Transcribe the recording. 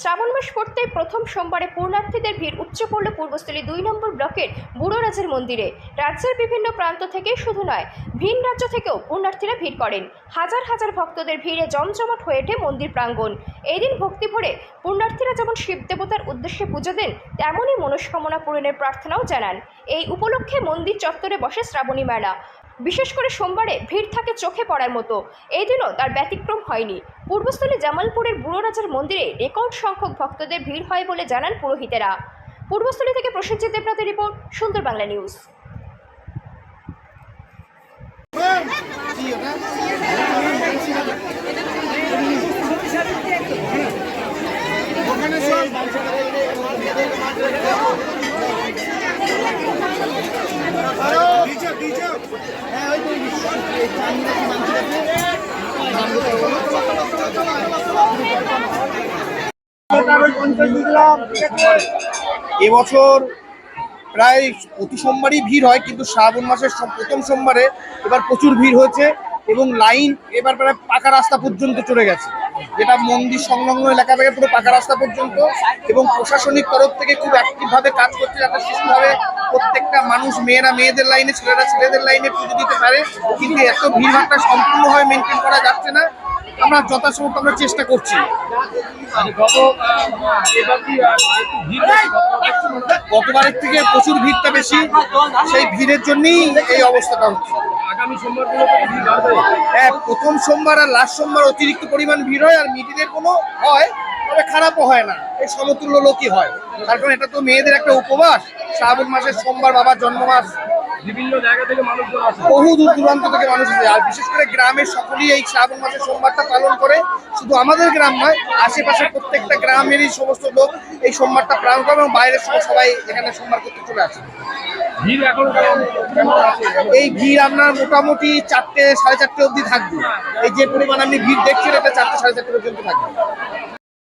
শ্রাবণ মাস পড়তেই প্রথম সোমবারে পূর্ণার্থীদের ভিড় উপচে পড়ল পূর্বস্থলী ২ নম্বর ব্লকের বুড়োরাজের মন্দিরে। রাজ্যের বিভিন্ন প্রান্ত থেকে শুধু নয়, ভিন রাজ্য থেকেও পূর্ণার্থীরা ভিড় করেন। হাজার হাজার ভক্তদের ভিড়ে জমজমাট হয়ে ওঠে মন্দির প্রাঙ্গণ। এই দিন ভক্তি ভরে পূর্ণার্থীরা যেমন শিব দেবতার উদ্দেশ্যে পুজো দেন, তেমনই মনস্কামনা পূরণের প্রার্থনাও জানান। এই উপলক্ষে মন্দির চত্বরে বসে শ্রাবণী মেলা। বিশেষ করে সোমবারে ভিড় থাকে চোখে পড়ার মতো। এই দিনও তার ব্যতিক্রম হয়নি। পূর্বস্থলী জামালপুরের বুড়োরাজের মন্দিরে রেকর্ড সংখ্যক ভক্তদের ভিড় হয় বলে জানান পুরোহিতেরা। পূর্বস্থলী থেকে প্রসেনজিৎ দেবনাথের রিপোর্ট, সুন্দর বাংলা নিউজ। এবছর প্রায় প্রতি সোমবারই ভিড় হয়, কিন্তু শ্রাবণ মাসের প্রথম সোমবারে এবার প্রচুর ভিড় হয়েছে এবং লাইন এবার প্রায় পাকা রাস্তা পর্যন্ত চলে গেছে, যেটা মন্দির সংলগ্ন এলাকা থেকে পুরো পাকা রাস্তা পর্যন্ত। এবং প্রশাসনিক তরফ থেকে খুব অ্যাক্টিভভাবে কাজ করছে যাতে সুস্থভাবে প্রত্যেকটা মানুষ, মেয়েরা মেয়েদের লাইনে, ছেলেরা ছেলেদের লাইনে পুজো দিতে পারে। কিন্তু এত ভিড়ভাড়টা সম্পূর্ণভাবে মেনটেন করা যাচ্ছে না। আমরা যথাসম্ভব আমরা চেষ্টা করছি। গতবারের থেকে প্রচুর ভিড়টা বেশি, সেই ভিড়ের জন্যই এই অবস্থাটা হচ্ছে। হ্যাঁ, প্রথম সোমবার আর লাস্ট সোমবার অতিরিক্ত পরিমাণ ভিড় হয়, আর মিডিলের কোনো হয়, তবে খারাপও হয় না, এই সমতুল্য লোকই হয়। তার কারণ এটা তো মেয়েদের একটা উপবাস। শ্রাবণ মাসের সোমবার বাবার জন্মমাস, বিভিন্ন জায়গা থেকে মানুষজন আসে, বহু দূর দূরান্ত থেকে মানুষ আসে। আর বিশেষ করে গ্রামের সকলেই এই শ্রাবণ মাসের সোমবারটা পালন করে। শুধু আমাদের গ্রাম নয়, আশেপাশে প্রত্যেকটা গ্রামেরই সমস্ত লোক এই সোমবারটা পালন করে এবং বাইরের সবাই এখানে সোমবার করতে চলে আসে। এই ভিড় আপনার মোটামুটি 4টে সাড়ে 4টে অবধি থাকবে। এই যে পরিমাণ আপনি ভিড় দেখছেন, এটা 4টে সাড়ে 4টে পর্যন্ত থাকবে।